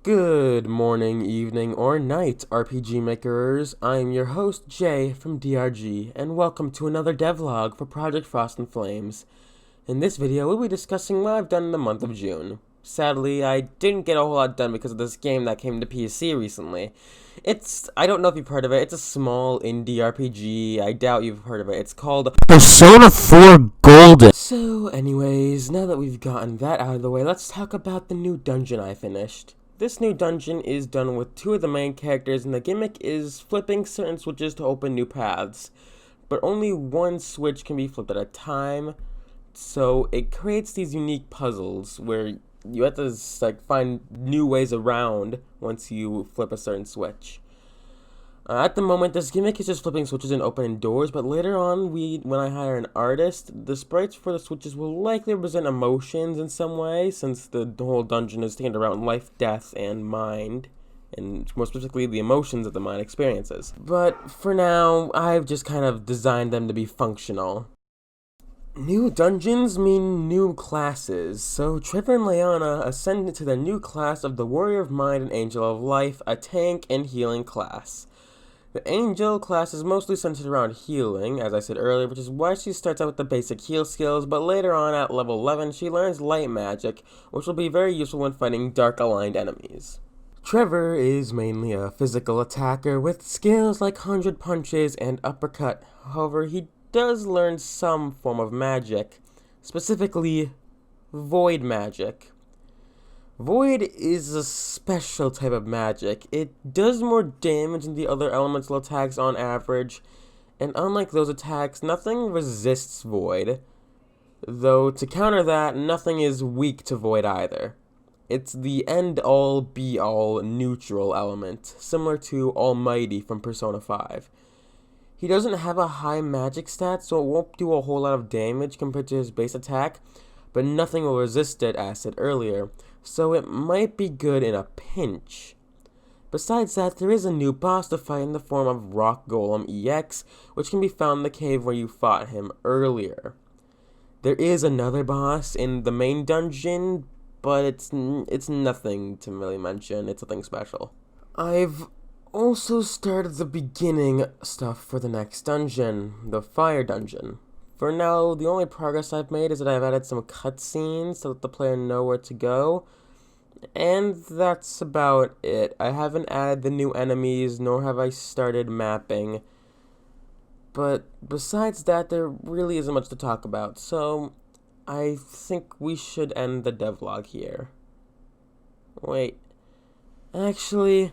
Good morning, evening, or night, RPG makers. I'm your host, Jay from DRG, and welcome to another devlog for Project Frost and Flames. In this video, we'll be discussing what I've done in the month of June. Sadly, I didn't get a whole lot done because of this game that came to PC recently. I don't know if you've heard of it, it's a small indie RPG, I doubt you've heard of it. It's called Persona 4 Golden. So anyways, now that we've gotten that out of the way, let's talk about the new dungeon I finished. This new dungeon is done with two of the main characters, and the gimmick is flipping certain switches to open new paths. But only one switch can be flipped at a time, so it creates these unique puzzles where you have to find new ways around once you flip a certain switch. At the moment, this gimmick is just flipping switches and opening doors, but later on, when I hire an artist, the sprites for the switches will likely represent emotions in some way, since the whole dungeon is themed around life, death, and mind, and more specifically, the emotions that the mind experiences. But for now, I've just kind of designed them to be functional. New dungeons mean new classes, so Trevor and Leona ascend into the new class of the Warrior of Mind and Angel of Life, a tank and healing class. The Angel class is mostly centered around healing, as I said earlier, which is why she starts out with the basic heal skills, but later on at level 11 she learns light magic, which will be very useful when fighting dark aligned enemies. Trevor is mainly a physical attacker with skills like 100 punches and uppercut, however he does learn some form of magic, specifically void magic. Void is a special type of magic. It does more damage than the other elemental attacks on average, and unlike those attacks, nothing resists void. Though to counter that, nothing is weak to void either. It's the end-all, be-all neutral element, similar to Almighty from Persona 5. He doesn't have a high magic stat, so it won't do a whole lot of damage compared to his base attack, but nothing will resist it, as said earlier, so it might be good in a pinch. Besides that, there is a new boss to fight in the form of Rock Golem EX, which can be found in the cave where you fought him earlier. There is another boss in the main dungeon, but it's nothing to really mention, it's nothing special. I've also started the beginning stuff for the next dungeon, the Fire Dungeon. For now, the only progress I've made is that I've added some cutscenes to let the player know where to go, and that's about it. I haven't added the new enemies, nor have I started mapping, but besides that, there really isn't much to talk about, so I think we should end the devlog here. Wait, actually,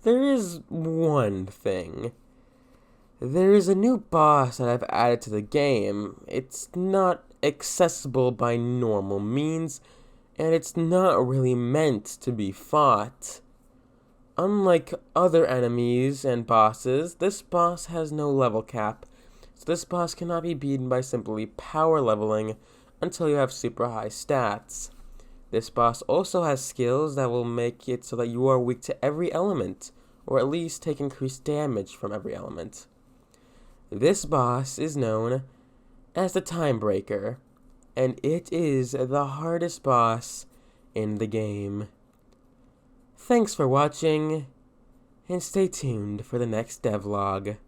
there is one thing. There is a new boss that I've added to the game. It's not accessible by normal means, and it's not really meant to be fought. Unlike other enemies and bosses, this boss has no level cap, so this boss cannot be beaten by simply power leveling until you have super high stats. This boss also has skills that will make it so that you are weak to every element, or at least take increased damage from every element. This boss is known as the Time Breaker, and it is the hardest boss in the game. Thanks for watching, and stay tuned for the next devlog.